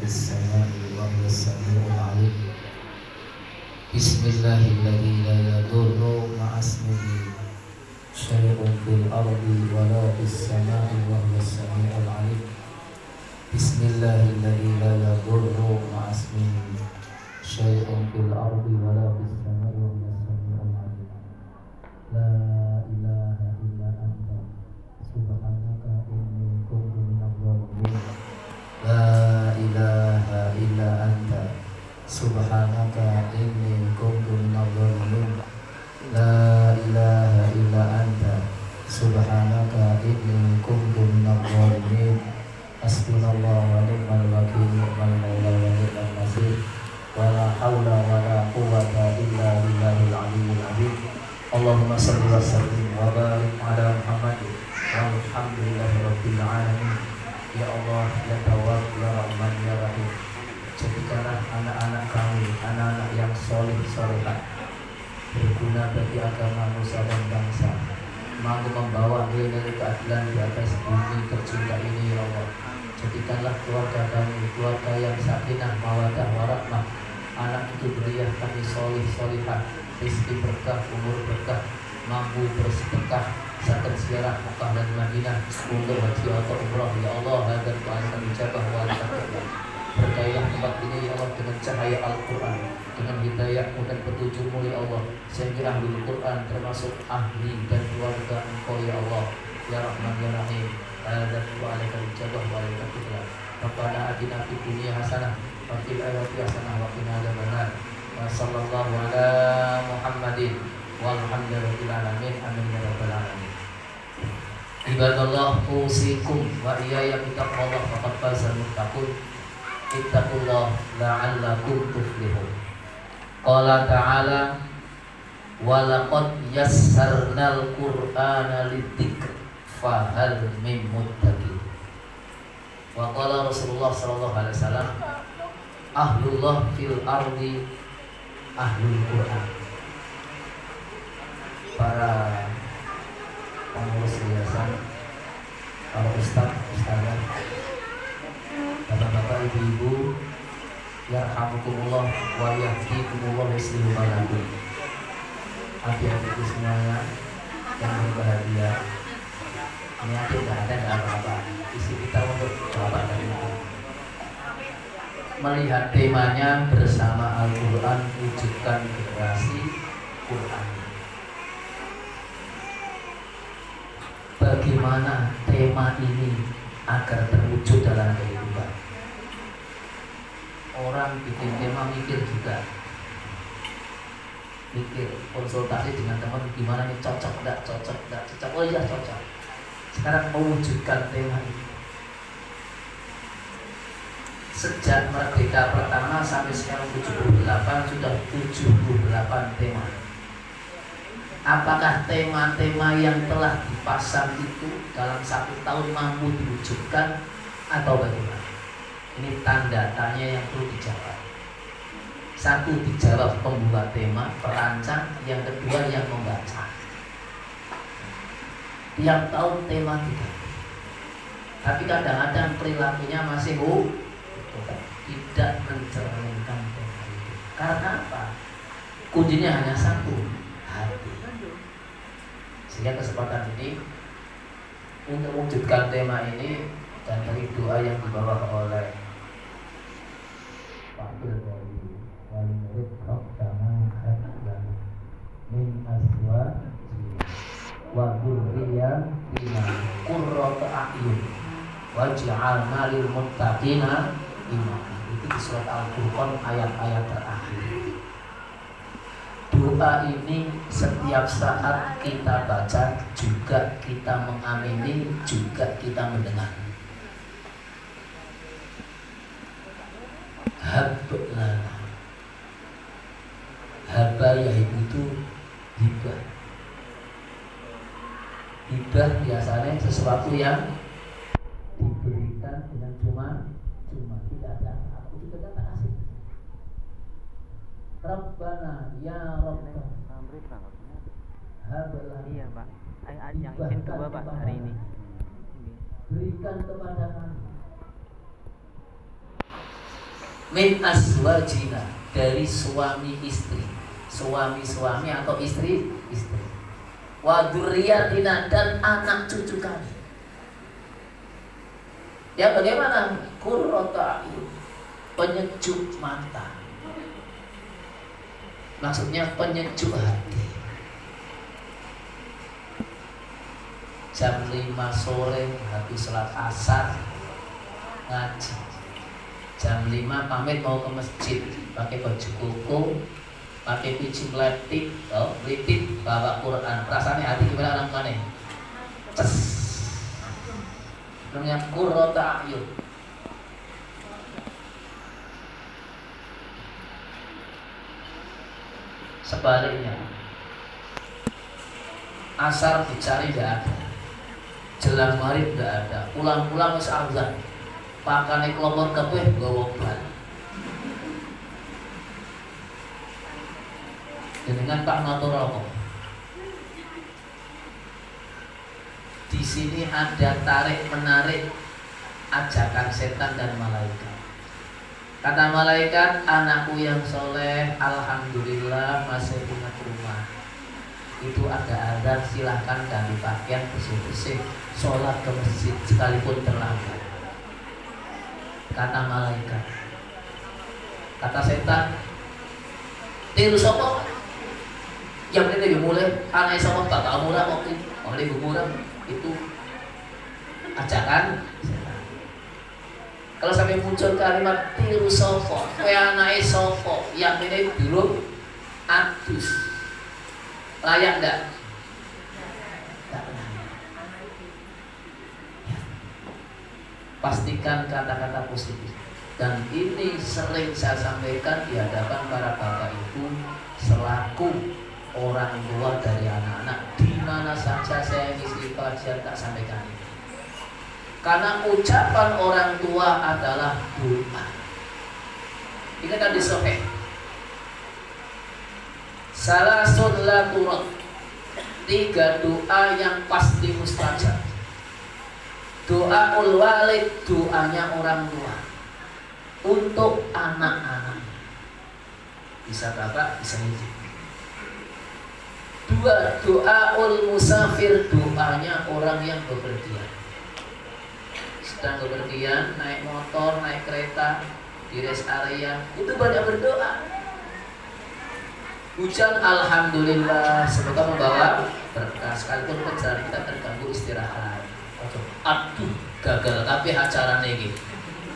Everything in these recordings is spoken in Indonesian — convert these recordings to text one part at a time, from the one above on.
السماء وهو السميع العليم. بسم الله الذي لا يضر مع اسمه شيء في الأرض ولا في السماء وهو السميع العليم. بسم الله الذي لا يضر مع اسمه شيء في الأرض ولا في السماء وهو السميع العليم. لا إله إلا أنت سبحانك إني كنت من الظالمين. لا إله إلا أنت سبحانك إني كنت من الظالمين. لا إله إلا أنت سبحانك إني كنت من الظالمين. حسبنا الله ونعم الوكيل نعم المولى ونعم النصير. ولا حول ولا قوة إلا بالله العلي العظيم. اللهم صل وسلم وبارك على محمد walhamdulillahi rabbil alamin. Ya Allah, ya Tawwab, ya Rahman, ya Rahim, jadikanlah anak-anak kami anak-anak yang soleh solehah, berguna bagi agama nusa dan bangsa, mampu membawa nilai keadilan di atas bumi tercinta ini. Ya Allah, jadikanlah keluarga kami keluarga yang sakinah mawaddah warahmah, anak itu beriah kami soleh solehah, rezeki berkah, umur berkah, mampu bersedekah saat ziarah Mekah dan Madinah untuk haji atau umrah. Ya Allah, agar keadaan ijabah wal taqwa. Berkailah tempat ini ya Allah dengan cahaya Al-Quran, dengan hidayah-Mu dan petunjuk-Mu ya Allah, sehingga ahli Al-Quran termasuk ahli dan keluarga Engkau ya Allah, ya Rahman ya Rahim. Dan wa alaikal ijabah wa alaikal qiblah. Rabbana atina fid dunya hasanah wa fil akhirati hasanah wa qina adzabannar. Wa sallallahu ala Muhammadin walhamdulillahi alamin. Amin ya rabbal alamin. Ibadallah, usikum wa iyaya bittaqwallah faqad fazal muttaqun. Ittaqullah la'allakum tuflihun. Qala ta'ala wa laqad yassarnal qur'ana lidzikr fahal min muttaqin. Wa qala Rasulullah sallallahu alaihi wasallam ahlullah fil ardi ahlul Qur'an. Para pengurus yayasan, para ustazah, bapak-bapak, ibu-ibu, yarhamukumullah wa yahdikumullah yuslihu balakum. Adik-adikku semuanya yang berbahagia, ini adik tidak ada apa-apa, isi kita untuk bapak dan ibu. Melihat temanya bersama Al-Quran, wujudkan generasi Quran. Bagaimana tema ini agar terwujud dalam kehidupan? Orang bikin tema mikir juga, mikir, konsultasi dengan teman, gimana ini cocok, enggak cocok, enggak cocok, oh iya cocok. Sekarang mewujudkan tema ini. Sejak merdeka pertama sampai sekarang 78, sudah 78 tema. Apakah tema-tema yang telah dipasang itu dalam 1 tahun mampu diwujudkan atau bagaimana? Ini tanda tanya yang perlu dijawab. Satu, dijawab pembuat tema, perancang. Yang kedua, yang membaca. Tiap tahun tema tidak, tapi kadang-kadang perilakunya masih tidak mencerminkan tema itu. Karena apa? Kuncinya hanya satu, hati. Sehingga kesempatan ini untuk mewujudkan tema ini dan dari doa yang dibawa oleh Wakil dari wali murid Rabbana hab min azwaji wa dzurriyyatina qurrata a'yun waj'alna lil muttaqina imama. Itu di surat Al-Furqan ayat-ayat terakhir. Doa ini setiap saat kita baca, juga kita mengamini, juga kita mendengar. Hablana, haba yaitu hibah. Hibah biasanya sesuatu yang diberikan dengan cuma tidak ada apa itu kita tak kasih. Rabbana ya Rabbana habla. Iya Pak, yang izin kedua Pak hari ini. Berikan kepada kami min azwajina, dari suami istri, suami-suami atau istri-istri, wa dzurriyyatina, dan anak cucu kami. Ya bagaimana? Qurrata a'yun, penyejuk mata. Maksudnya penyejuk hati. Jam 5 sore habis sholat asar ngaji. Jam 5 pamit mau ke masjid, pakai baju koko, pakai biji meletik, melitik, bawa Quran. Perasaannya hati gimana orang mana? Ces. Namanya qurrata a'yun. Sebaliknya, asar dicari tidak ada, jelang maghrib tidak ada, pulang-pulang wis azan, pakane kelopor kabeh nggawa bal. Dengan Pak Matur di sini ada tarik menarik ajakan setan dan malaikat. Kata malaikat, anakku yang soleh, alhamdulillah masih punya rumah. Itu ada azan, silahkan ganti pakaian, bersih-bersih, sholat ke masjid sekalipun terlambat. Kata malaikat. Kata setan, tiru sopo. Yang ini mulai anak sopo bakal murah waktu itu, murah itu ajakan. Kalau sampai muncul kalimat tiru sopo, kaya anake sopo, yang ini dulu adus, layak enggak? Pastikan kata-kata positif. Dan ini sering saya sampaikan di hadapan para bapak ibu selaku orang tua dari anak-anak, di mana saja saya ngisi kajian tak sampaikan ini. Karena ucapan orang tua adalah doa. Ini kan di Sahih. Salasun la turad, 3 doa yang pasti mustajab. Doaul walid, doanya orang tua untuk anak-anak. Bisa bapak, bisa ibu. 2, doaul musafir, doanya orang yang bepergian. Sedang bepergian, naik motor, naik kereta, di rest area, itu banyak berdoa. Hujan, alhamdulillah, semoga membawa berkah. Sekalipun perjalanan kita terganggu istirahat. Aduh, gagal tapi acara ini.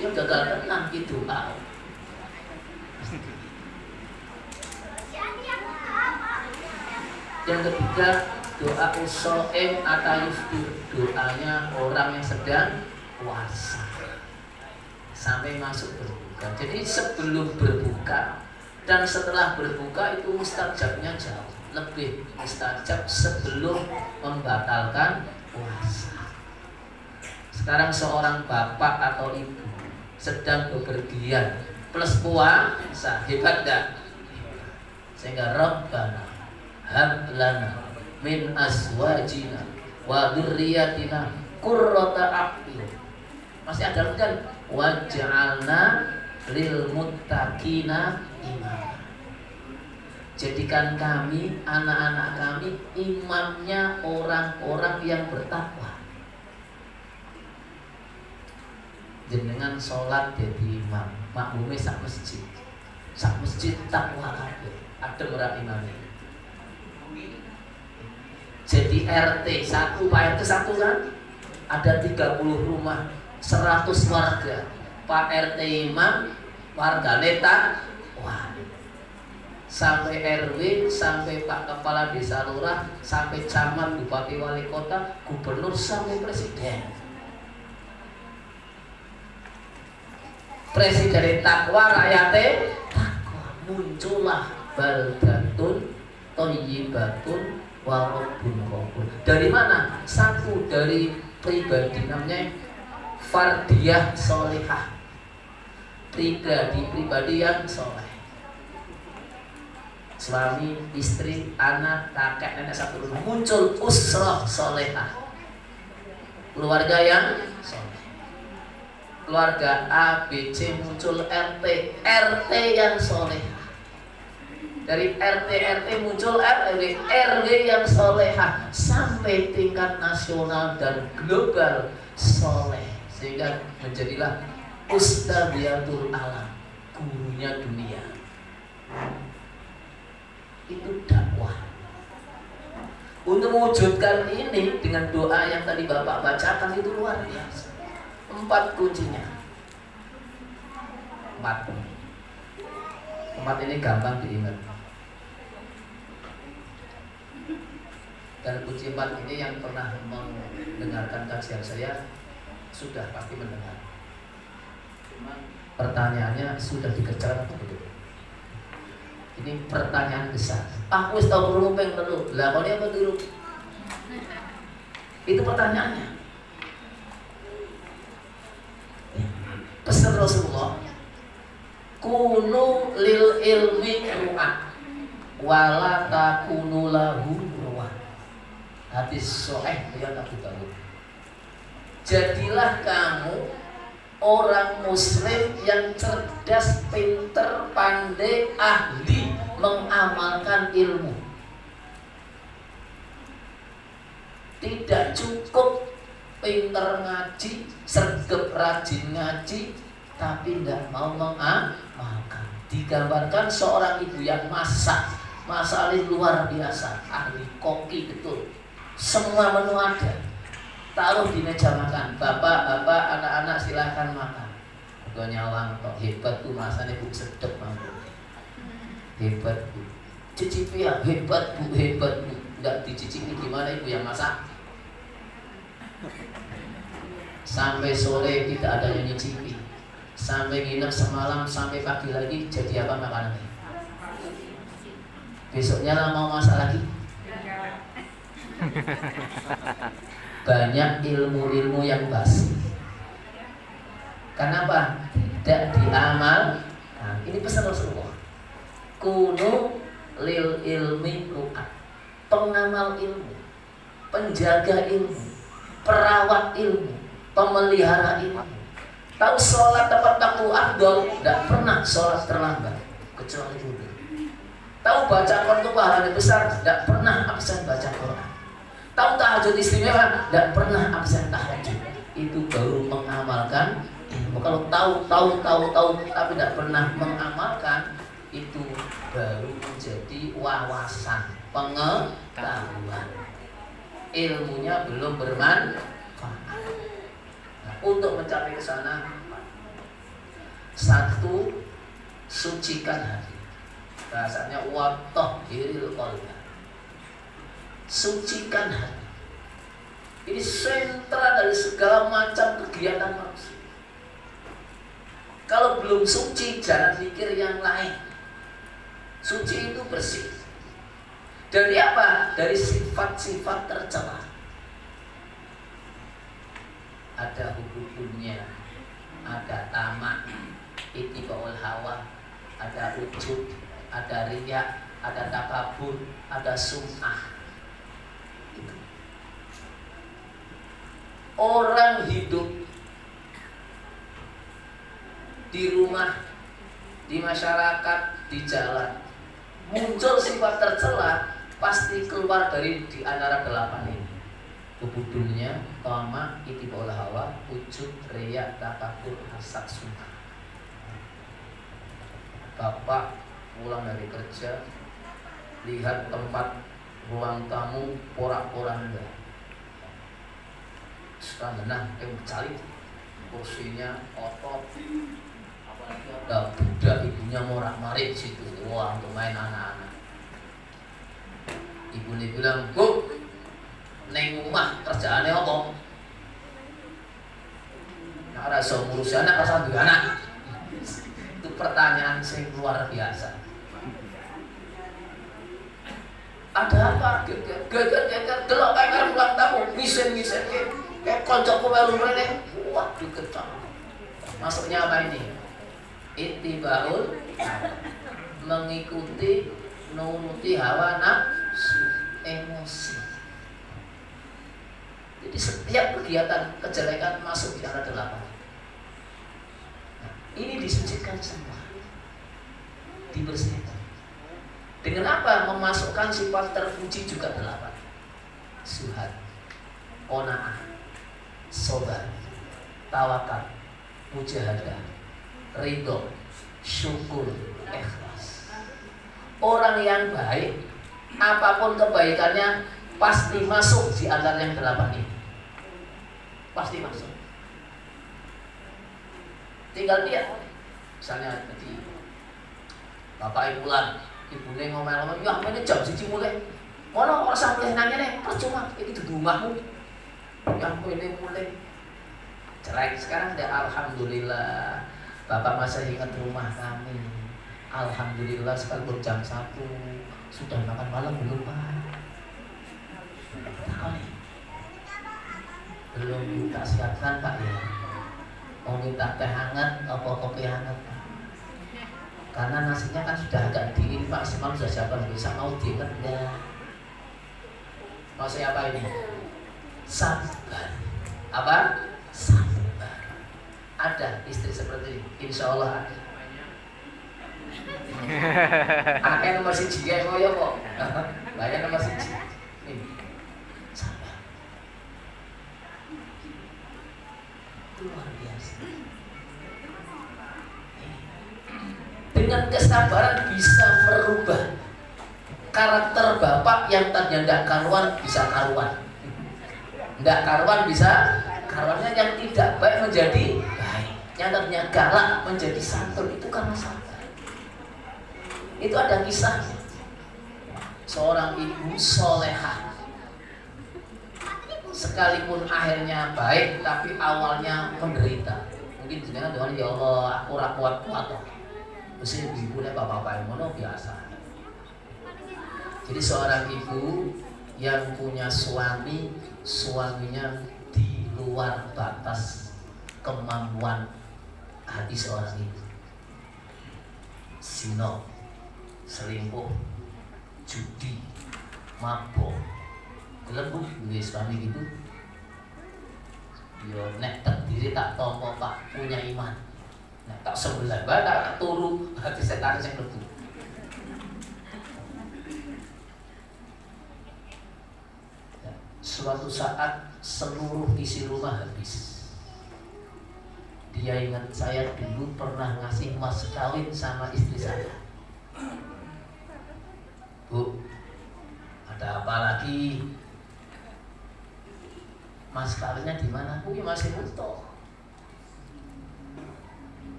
Ya gagal tenang gitu. Yang ketiga, doa usoem atayufdur, doanya orang yang sedang puasa sampai masuk berbuka. Jadi sebelum berbuka dan setelah berbuka itu mustajabnya jauh lebih mustajab sebelum membatalkan puasa. Sekarang seorang bapak atau ibu sedang bepergian plus puasa, hebat gak? Sehingga Rabbana hab lana min azwajina wa dzurriyyatina qurrata a'yun. Masih ada kan? Waj'alna lil muttaqina imama. Jadikan kami, anak-anak kami, imamnya orang-orang yang bertakwa. Jenengan sholat jadi imam, makmumnya sak masjid takwa kabeh. Ada berapa imamnya? Jadi RT 1, Pak RT 1 kan? Ada 30 rumah, 100 warga. Pak RT imam, warga neta, wah. Sampai RW, sampai Pak Kepala Desa Lurah, sampai camat, bupati, wali kota, gubernur, sampai presiden. Presiden takwa, rakyatnya takwa. Muncullah baldatun thayyibatun wa rabbun ghafur. Dari mana? Satu, dari pribadi namanya fardiyah sholihah, pribadi yang soleh. Suami, istri, anak, kakek, nenek satu rumah, muncul usrah sholihah, keluarga yang soleh. keluarga A, B, C muncul RT, RT yang soleh. Dari RT muncul RW yang solehah sampai tingkat nasional dan global soleh, sehingga menjadilah Ustadziyatul Alam, gurunya dunia. Itu dakwah. Untuk mewujudkan ini dengan doa yang tadi Bapak bacakan itu luar biasa. 4 kuncinya. 4 ini gampang diingat. Dan kunci 4 ini yang pernah mendengarkan kajian saya sudah pasti mendengar. Cuma pertanyaannya sudah dikerjakan atau belum? Ini pertanyaan besar. Aku wis tau krungu ping 3. Lah kok apa dulu? Itu pertanyaannya. Pesan Rasulullah, kunu lil ilmi ru'an wala takunu lahu ru'an. Hadis sahih riwayat Abu Dawud. Jadilah kamu orang muslim yang cerdas, pinter, pandai, ahli mengamalkan ilmu. Tidak cukup pinter ngaji, sergap rajin ngaji, tapi tidak mau mengamalkan. Digambarkan seorang ibu yang masak luar biasa, ahli koki betul. Semua menu ada, taruh di meja makan. Bapak, anak-anak silahkan makan. Gak nyawang kok, hebat tuh masanya bu, sedep mampu. Hebat bu, cicipi ya, hebat bu. Nggak dicicipi gimana ibu yang masak? Sampai sore tidak ada yang nyicipi. Sampai nginep semalam, sampai pagi lagi, jadi apa makanannya? Besoknya lah mau masak lagi. Banyak ilmu-ilmu yang basi. Kenapa? Tidak diamal. Nah, ini pesan Rasulullah. Kunu lil ilmi ru'at. Pengamal ilmu, penjaga ilmu, perawat ilmu, pemelihara ilmu. Tahu sholat tepat waktu afdol, tidak pernah sholat terlambat kecuali dulu. Tahu baca Quran itu pahalanya besar, tidak pernah absen baca Quran. Tahu tahajud istimewa, tidak pernah absen tahajud. Itu baru mengamalkan ilmu. Kalau tahu tapi tidak pernah mengamalkan, itu baru menjadi wawasan, pengetahuan. Ilmunya belum bermanfaat. Nah, untuk mencapai ke sana, 1, sucikan hati. Bahasanya wattahhiril qalbi. Sucikan hati. Ini sentra dari segala macam kegiatan manusia. Kalau belum suci, jangan mikir yang lain. Suci itu bersih. Dari apa? Dari sifat-sifat tercela. Ada hubungannya, ada tamak, ittibaul hawa, ada ujub, ada riya, ada takabur, ada sum'ah. Orang hidup di rumah, di masyarakat, di jalan, muncul sifat tercela, pasti keluar dari di antara 8 ini. Kebudulnya, tamak, ittibaul hawa, ujub, riya, takabur, hasad, sum'ah. Bapak pulang dari kerja, lihat tempat ruang tamu porak-poranda. Sekarang benang, cari kursinya otot, apalagi ada budak ibunya morak-marik situ, wah untuk main anak-anak. Ibu ini bilang, Bu, neng rumah kerjaannya apa? Nah, rasa ngurus anak, rasa duwe anak. Itu pertanyaan yang luar biasa. Ada apa? Geger, delok kayak ruang tamu, misen kayak koncoku melu mrene. Waduh kecak. Maksudnya apa ini? Ittibaul mengikuti, nuruti hawa nafsu, emosi. Jadi setiap kegiatan kejelekan masuk di antara 8. Ini disucikan semua, dibersihkan. Dengan apa? Memasukkan sifat terpuji juga 8. Suhad, qanaah, sabar, tawakal, mujahadah, ridho, syukur, ikhlas. Orang yang baik, apapun kebaikannya pasti masuk di antara yang 8 ini. Pasti masuk. Tinggal dia. Misalnya tadi bapak ibulan, ibune ngomel-ngomel, ya ini jam 1 mulai. Ono ora usah mulai nang ngene, percuma iki di rumahmu. Yang ini mulai. Jelek sekarang ya alhamdulillah. Bapak masih ingat rumah kami. Alhamdulillah sekalipun jam 1 sudah makan malam belum Pak? Belum tak siapkan Pak ya. Mau minta teh hangat apa kopi hangat Pak? Karena nasinya kan sudah agak dingin Pak, semalam sudah siapkan, bisa mau diingat enggak? Mau siapa ini? Sabar. Apa? Sabar. Ada istri seperti ini? Insya Allah ada. Akeh nomor 1 ya ngoyo kok. Banyak nomor 1. Ini. Sabar. Luar biasa. Dengan kesabaran bisa merubah karakter bapak yang tadinya tidak karuan bisa karuan, tidak karuan bisa karuannya, yang tidak baik menjadi baik, yang tadinya galak menjadi santun. Itu karena sabar. Itu ada kisahnya. Seorang ibu solehah, sekalipun akhirnya baik tapi awalnya menderita. Mungkin jenengan doa, ya Allah aku ora kuat-kuat kok. Mesti ibu nek bapak-bapak ngono biasa. Jadi seorang ibu yang punya suami, suaminya di luar batas kemampuan hati seorang ibu. Zina, selingkuh, judi, mabok. Gelem Bu, duwe suami gitu. Yo nek terdiri tak tampa Pak punya iman. Nek tak sebelah bae tak turu hati setan sing mlebu. Suatu saat seluruh isi rumah habis. Dia ingat, saya dulu pernah ngasih mas kawin sama istri saya. Bu, ada apa lagi? Mas kawinnya di mana? Bu, ya masih utuh.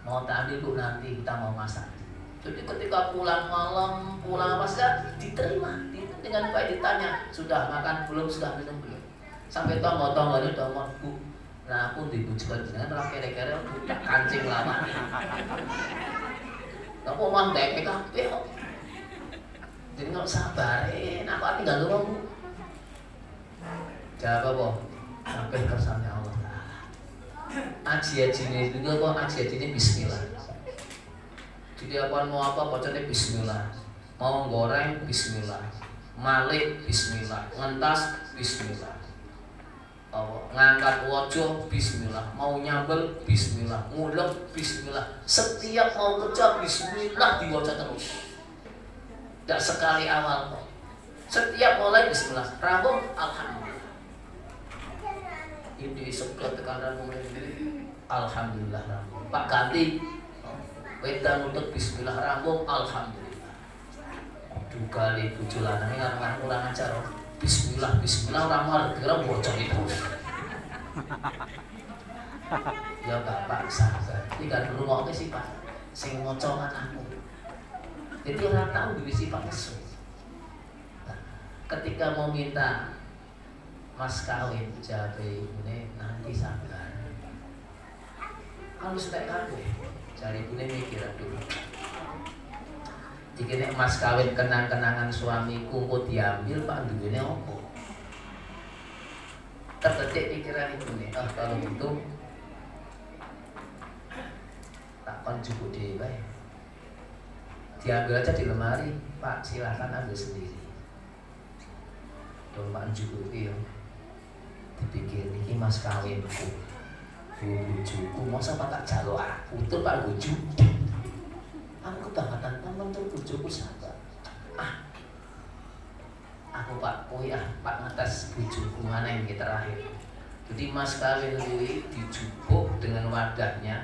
Mau tak ambil Bu, nanti kita mau masak. Jadi ketika pulang malam, pulang apa saja diterima dengan baik, ditanya sudah makan belum, sudah minum belum, sampai tonggo-tonggo ini tonggo Bu, nah aku dibujukan jangan orang kere-kere buka kancing lama nih, aku mau dek kabeh kok, jadi nggak sabarin, apa tinggal dulu Bu. Jawab apa? Sampai kersane Allah. Aji-aji ini juga kok, aji-aji ini Bismillah. Jadi apa mau apa pocoknya Bismillah, mau goreng Bismillah, malik Bismillah, ngentas Bismillah, ngangkat wajah Bismillah, mau nyambel Bismillah, ngulek Bismillah, setiap mau kerja Bismillah diwaca terus. Tidak sekali awal kok, setiap mulai Bismillah, rampung Alhamdulillah. Ini sebelah tekanan mulai sendiri, Alhamdulillah rampung. Pak ganti. Wedan untuk Bismillah rambung Alhamdulillah. Duga li bojo lanang kan kurang ajar. Bismillah Bismillah ora mar kira bocor itu. Ya Bapak sabar. Iki kan ngrungokke sih Pak. Sing maca kan aku. Jadi ora tahu duwe sifat nesu. Ketika mau minta mas kawin jabe ini nanti sabar. Kalau sudah kabeh cari ini mikir dulu. Jika nek mas kawin kenang-kenangan suamiku kok diambil Pak duwene opo? Terbetik pikiran itu nih. Kalau gitu tak kon cukup dhewe bae. Diambil aja di lemari, Pak silahkan ambil sendiri. Dong Pak cukup yo. Dipikir iki mas kawinku. Bojoku masa tak jaluk aku tur Pak bojo. Aku kebangetan temen tur bojoku sabar. Aku Pak kowe Pak ngetes bojoku mana yang terakhir. Jadi mas kawin kuwi dijupuk dengan wadahnya.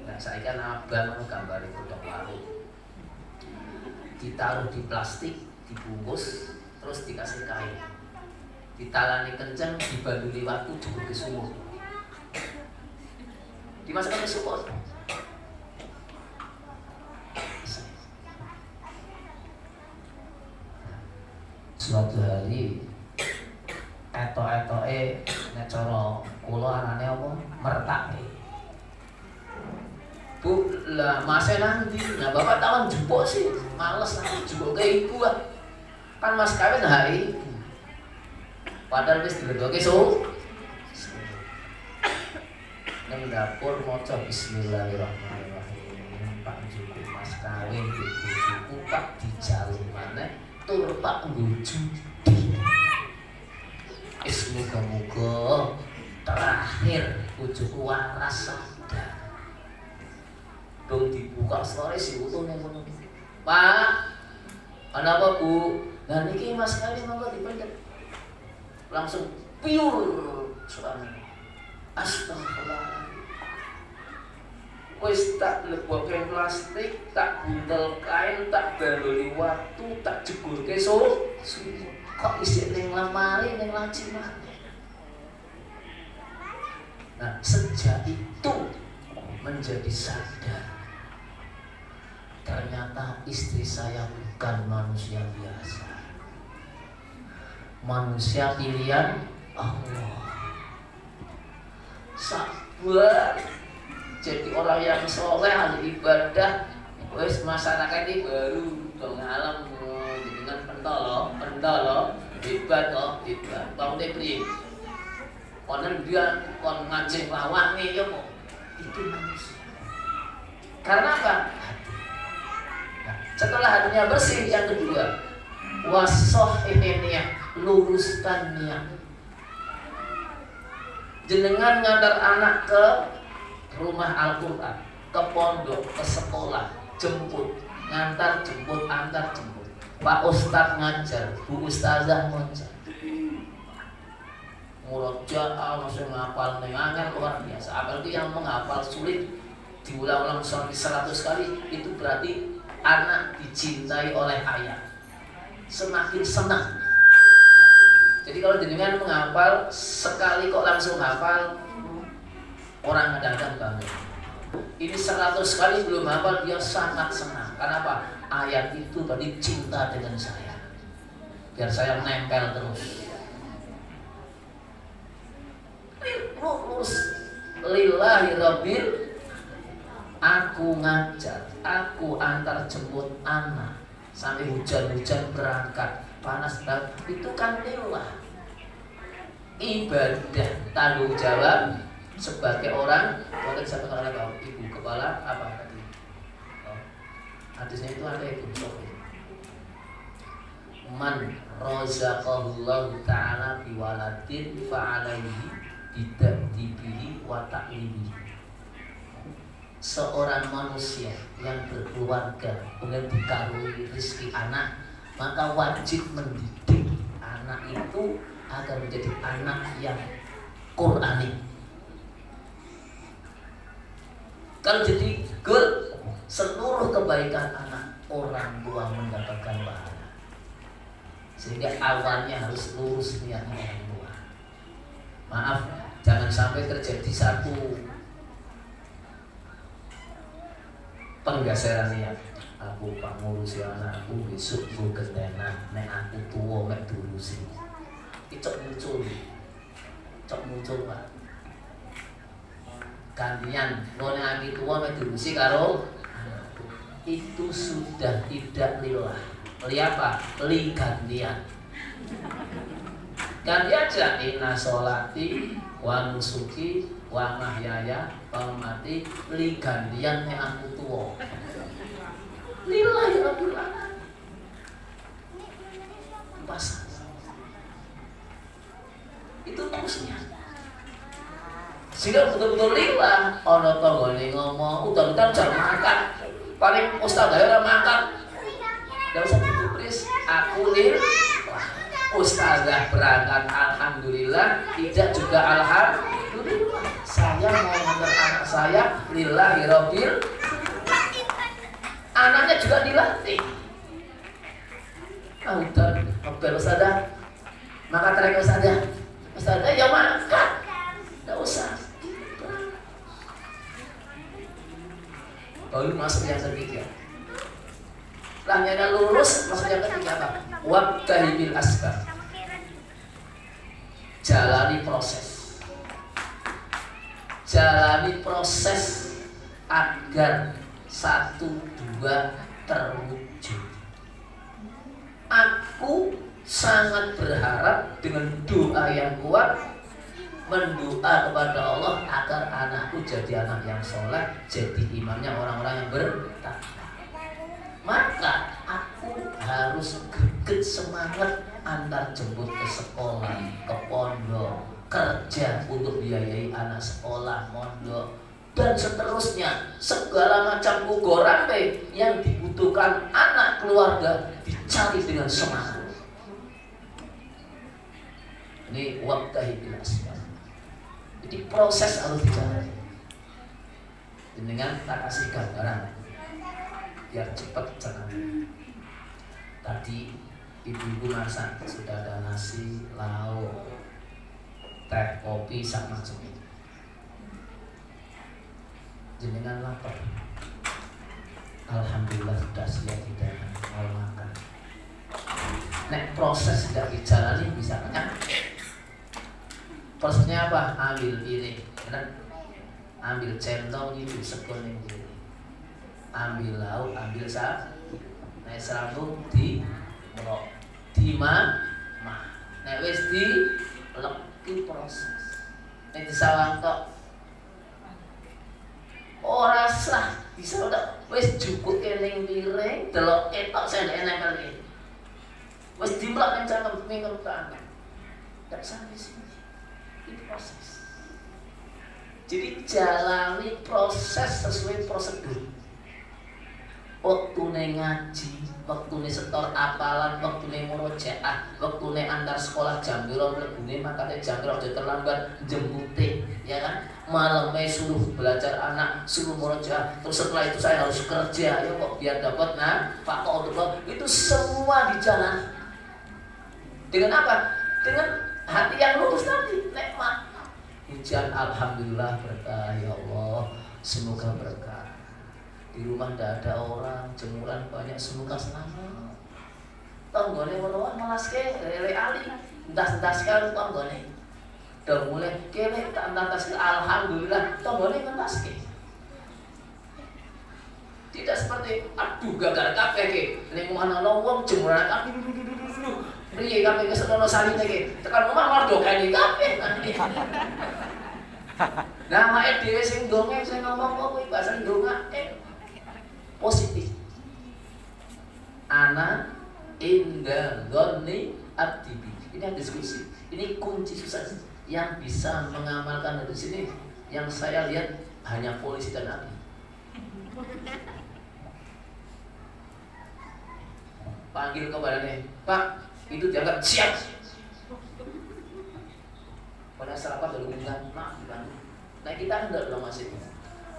Nah, saya kan abang gambar itu dong warung. Ditaruh di plastik, dibungkus, terus dikasih kain. Ditalani kencang, dibanduli waktu jebul ke sumur. Dimasukkan ke sumur. Suatu hari etok-etoke nek cara kula arane apa? Mertake. Bu, lah masih nanti, nah bapak tahun jemput sih, males nanti jemput ke ibu lah. Kan mas kawin hari ibu. Padahal wis diledoke nang dapur maca bismillahirrahmanirrahim. Pak Juku mas kawin ibu Juku Pak dijaluk maneh tur Pak nggoju. Muga-muga terakhir bojoku waras sadar. Dong dibuka sore si utuh ning ngono. Pak, kenapa Bu? Nah niki mas kawin monggo dipendet. Langsung piur suami. Astagfirullah. Wis tak lebokke plastik, tak buntel kain, tak baloli waktu, tak jebulke kok isih ning lemari ning laci mah. Nah, sejak itu menjadi sadar. Ternyata istri saya bukan manusia biasa. Manusia pilihan Allah. Sabar jadi orang yang soleh, ahli ibadah. Wes masyarakat ini baru dong alam dengan pentolo hebat hebat bang depri konon dia kon ngancing lawang nih ya kok itu manusia. Karena apa? Nah, setelah hatinya bersih, yang kedua wasoh ini niat, luruskan niat. Jenengan ngantar anak ke rumah Al-Quran, ke pondok, ke sekolah, jemput, ngantar, jemput, antar, jemput. Pak Ustadz ngajar, Bu Ustazah ngajar. Murojaah langsung ngapal nengangan luar biasa. Apalagi yang menghafal sulit diulang-ulang sampai 100 kali, itu berarti anak dicintai oleh ayah. Semakin senang. Jadi kalau jenengan menghafal sekali kok langsung hafal, orang kadang-kadang banget. Ini 100 kali belum hafal, dia sangat senang. Kenapa? Ayat itu berarti cinta dengan saya. Biar saya nempel terus. Lurus lillahi rabbil. Aku ngajar, aku antar jemput anak sampai hujan-hujan berangkat, panas banget, itu kan lillah. Ibadah, tanggung jawab sebagai orang. Boleh satu kali tahu ibu kepala apa tadi? Hadisnya itu ada ibu Sofi. Man razaqallahu ta'ala biwaladin fa'alaihi bidatibihi wa ta'limihi. Seorang manusia yang berkeluarga kemudian dikaruniai rezeki anak, maka wajib mendidik anak itu agar menjadi anak yang Qur'ani. Kalau jadi good, seluruh kebaikan anak orang tua mendapatkan pahala. Sehingga awalnya harus lurus niatnya orang tua. Maaf, jangan sampai terjadi satu penggeseran niat. Aku pak ngurusi anakku, besok gue gendena, nek aku tua mek dulu sih. Itu cok muncul pak. Gantian, none aki tua mek dulu sih karo itu sudah tidak lillah. Li apa? Li gantian. Ganti aja inna sholati wa nusuki wa mahyaya wa mamati li gantian nek aku tua. Lillahi rabbil alamin. Pas. Itu terusnya. Sehingga betul-betul lillah. Ana tanggane ngomong, udan-udan jar makan. Paling ustaz ora makan. Enggak usah digubris. Aku lillah. Ustazah berangkat alhamdulillah, tidak juga alhamdulillah. Saya mau ngantar anak saya lillahi rabbil. Anaknya juga dilatih. Udah, ngobrol ustazah. Maka terima ustazah. Ustazah ya makan. Enggak usah. Baru masuk yang ketiga. Setelahnya lulus, masuk yang ketiga apa? Wabtahi bil asbab. Jalani proses. Jalani proses agar 1, 2 terwujud. Aku sangat berharap dengan doa yang kuat, mendoa kepada Allah agar anakku jadi anak yang soleh, jadi imamnya orang-orang yang bertakwa. Maka aku harus greget semangat antar jemput ke sekolah, ke pondok, kerja untuk biayai anak sekolah, mondok, dan seterusnya. Segala macam kugorambe yang dibutuhkan anak keluarga dicari dengan semangat. Ini wabtahi bil asbab. Jadi proses harus dijalani. Dengan tak kasih gambaran biar cepat jangan. Tadi ibu-ibu masak sudah ada nasi, lauk, teh, kopi, sak macam itu. Jenengan lapar. Alhamdulillah sudah siap kita mau makan. Nek proses tidak dijalani bisa kenyang. Prosesnya apa? Ambil piring, kan? Ambil centong itu sekolah ini. Ambil lauk, ambil sak, naik serabung di melok, di naik wes di leki proses. Naik di sawang tok. Ora sah bisa udah wes cukup keling piring, delok etok saya nempel iki. Wes dimlok ning cangkem minggu depan. Enggak sampai sini. Itu proses. Jadi jalani proses sesuai prosedur. Waktune ngaji, waktune setor apalan, waktune murojaah, waktune antar sekolah jam piro mlebune makane jam piro aja terlambat jempute, ya kan? Malamnya suruh belajar anak, suruh murojaah, terus setelah itu saya harus kerja, ya kok biar dapat Pak itu semua dijalani. Dengan apa? Dengan hati yang lurus tadi, nikmat. Hujan alhamdulillah berkah ya Allah, semoga berkah. Di rumah tidak ada orang, jemuran banyak, semoga selamat. Tanggone menawa malaske lele ali, entas-entas karo tanggone. Udah mulai kene tak entas alhamdulillah tanggone ngentaske. Tidak seperti aduh gagal kabeh iki. Ning omah ana wong jemuran kabeh. Priye kabeh kesono saline iki. Tekan omah malah dokeni kabeh. Nah, mak dhewe sing dongeng sing ngomong kok kuwi bahasa ndongake. Positif. Ana inda dzanni abdi. Ini diskusi. Ini kunci susah yang bisa mengamalkan dari sini. Yang saya lihat hanya polisi dan api. Panggil kepadanya, Pak, itu dianggap siap. Pada serapat lalu bilang, Mak, dibantu. Nah kita enggak belum masih.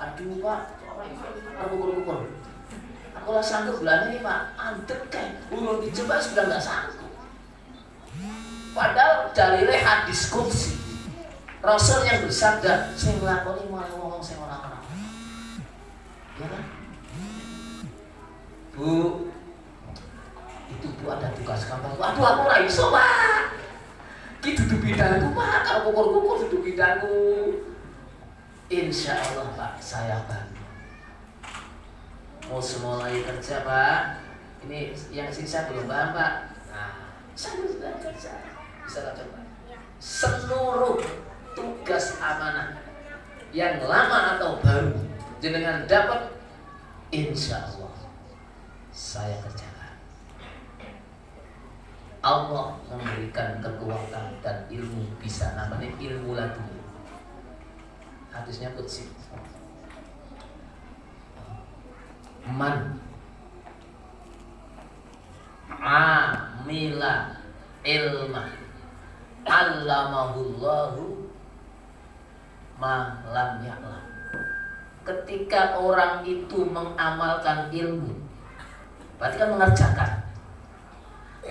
Aduh Pak, aku ukur. Aku lah sanggup bulan ini Pak, antep kan, urung dicoba sudah nggak sanggup. Padahal dalilnya hadis qudsi. Rasul yang bersabda, saya ngelakoni malah ngomong saya orang-orang. Ya kan? Bu, itu Bu ada tugas kampanye. Aduh aku lah iso Pak. Ki dudu bidangku Pak, kalau kukur-kukur dudu bidangku. Insya Allah Pak, saya bantu. Mau mulai kerja Pak. Ini yang sisa belum paham Pak. Nah, saya sudah kerja. Bisa tak coba? Seluruh tugas amanah yang lama atau baru jenengan dapat, insya Allah saya kerjakan. Allah memberikan kekuatan dan ilmu bisa namanya ilmu laduni. Hadisnya qudsi. Man amila ilma allamahullahu ma lam ya'lam. Ketika orang itu mengamalkan ilmu, berarti kan mengerjakan,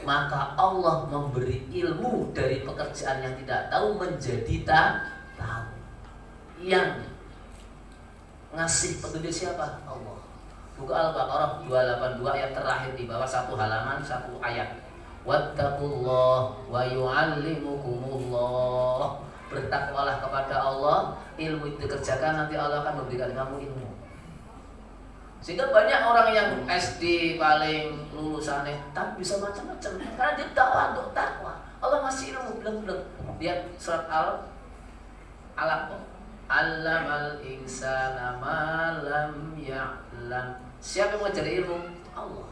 maka Allah memberi ilmu dari pekerjaan yang tidak tahu menjadi tahu. Yang ngasih petunjuk siapa? Allah. Buka Al-Baqarah 282 ayat terakhir di bawah satu halaman, satu ayat. Wattaqullah wa yu'allimukumullah. Bertakwalah kepada Allah, ilmu itu dikerjakan, nanti Allah akan memberikan kamu ilmu. Sehingga banyak orang yang SD paling lulusannya tapi bisa macam-macam karena dia dakwah untuk takwa. Allah ngasih ilmu bilang-bilang. Lihat surat Al-Alaq. Allamal insana ma lam ya'lam. Siapa yang mengajari ilmu? Allah.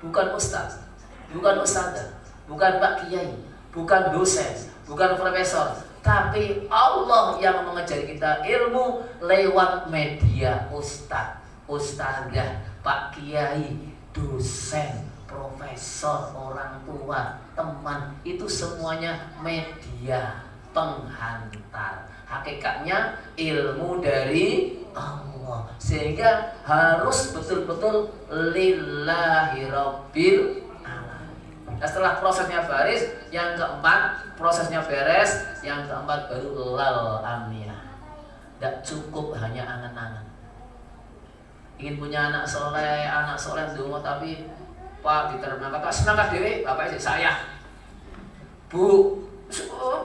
Bukan ustaz, bukan ustazah, bukan pak kiai, bukan dosen, bukan profesor, tapi Allah yang mengajari kita ilmu lewat media. Ustaz, ustazah, pak kiai, dosen, profesor, orang tua, teman, itu semuanya media penghantar. Hakikatnya ilmu dari Allah, sehingga harus betul-betul lillahi rabbil alamin. Nah, setelah prosesnya beres, yang keempat prosesnya beres, yang keempat baru lal amiyah. Tidak cukup hanya angan-angan. Ingin punya anak soleh dulu, tapi Pak diterima kakak semangat diri, bapak sih saya, Bu,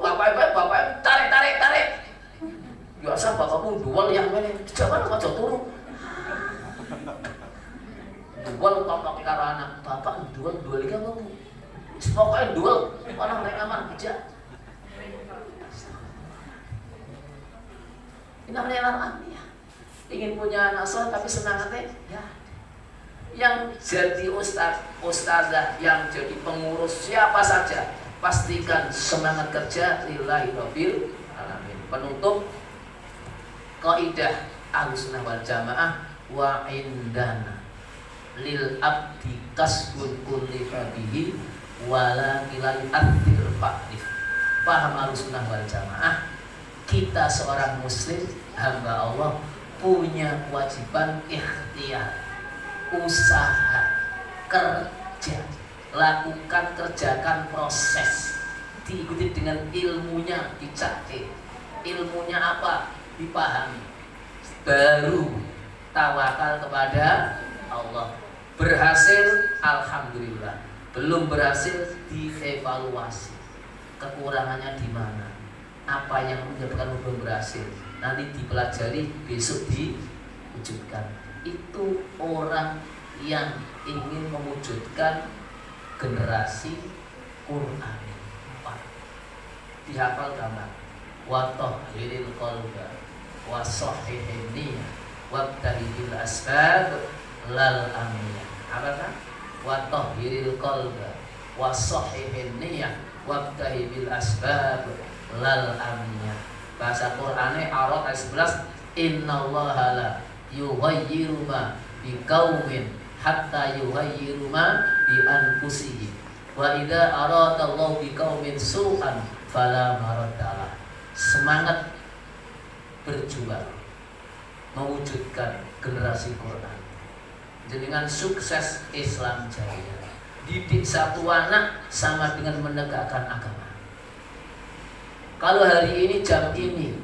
bapak tarik. Biasa bapakmu dual yang mana? Jangan aja turu. Dual bapak karo anak, bapak dual iki kamu. Pokoknya dual, orang nek aman kerja. Ini namanya anak ya. Ingin punya anak soleh tapi semangatnya ya. Yang jadi ustazah, yang jadi pengurus siapa saja, pastikan semangat kerja lillahi rabbil alamin. Penutup kaidah Ahlussunnah wal Jamaah, wa indana lil abdi kasbun kulli fabihi wala kilal abdir fa'rif. Paham Ahlussunnah wal Jamaah, kita seorang muslim hamba Allah punya kewajiban ikhtiar, usaha, kerja, lakukan, kerjakan proses, diikuti dengan ilmunya, dicari ilmunya apa, dipahami, baru tawakal kepada Allah. Berhasil alhamdulillah, belum berhasil dievaluasi kekurangannya di mana, apa yang menyebabkan belum berhasil, nanti dipelajari, besok diwujudkan. Itu orang yang ingin mewujudkan generasi Quran. Dihafal gambar wa tahhiril qalba wa sahihin niyyah wa tahhiril asbab lal amiyah. Apa kan? Wa tahhiril qalba wa sahihin niyyah wa tahhiril asbab lal amiyah. Bahasa Qur'ane Arad ayat 11, innallaha la yughayyiru ma biqaumin hatta yughayyiru ma bi anfusihim wa idza arada Allahu biqaumin su'an fala maraddalah. Semangat berjuang mewujudkan generasi Quran. Dengan sukses Islam jaya. Didik satu anak sama dengan menegakkan agama. Kalau hari ini jam ini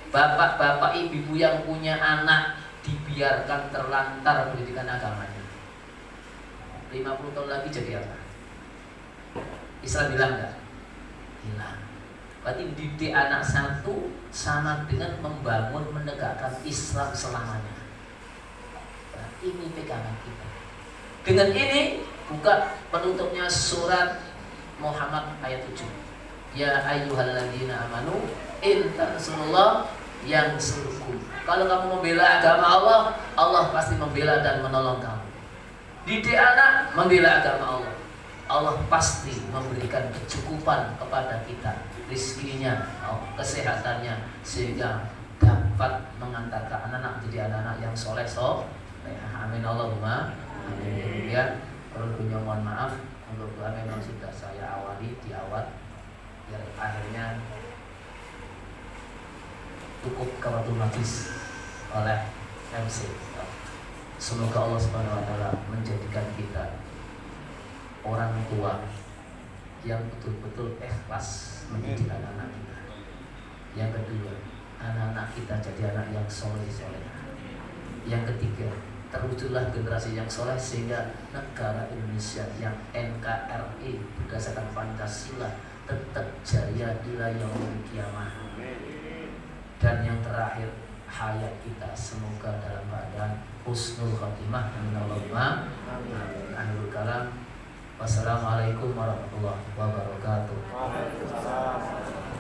bapak-bapak ibu-ibu yang punya anak dibiarkan terlantar pendidikan agamanya, 50 tahun lagi jadi apa? Islam bilang enggak? Hilang. Berarti didik anak satu sama dengan membangun, menegakkan Islam selamanya. Nah, ini pegangan kita. Dengan ini buka penutupnya surat Muhammad ayat 7. Ya ayyuhalladzina amanu in tansurullah yansurkum. Kalau kamu membela agama Allah, Allah pasti membela dan menolong kamu. Didik anak membela agama Allah, Allah pasti memberikan kecukupan kepada kita, rizkinya, kesehatannya, sehingga dapat mengantarkan anak-anak jadi anak-anak yang soleh. Amin Allahumma amin. Kemudian kalau punya mohon maaf untuk doa memang sudah saya awali di awal, biar akhirnya cukup kawatul majlis oleh MC. Semoga Allah Subhanahu wa taala menjadikan kita orang tua yang betul-betul ikhlas mendidik anak-anak kita. Yang kedua, anak-anak kita jadi anak yang soleh. Yang ketiga, terwujudlah generasi yang soleh sehingga negara Indonesia yang NKRI berdasarkan Pancasila tetap jaya ila yaumil qiyamah. Dan yang terakhir, hayat kita semoga dalam keadaan husnul khatimah. Amin Allahumma amin. Akhirul kalam. Wassalamualaikum warahmatullahi wabarakatuh.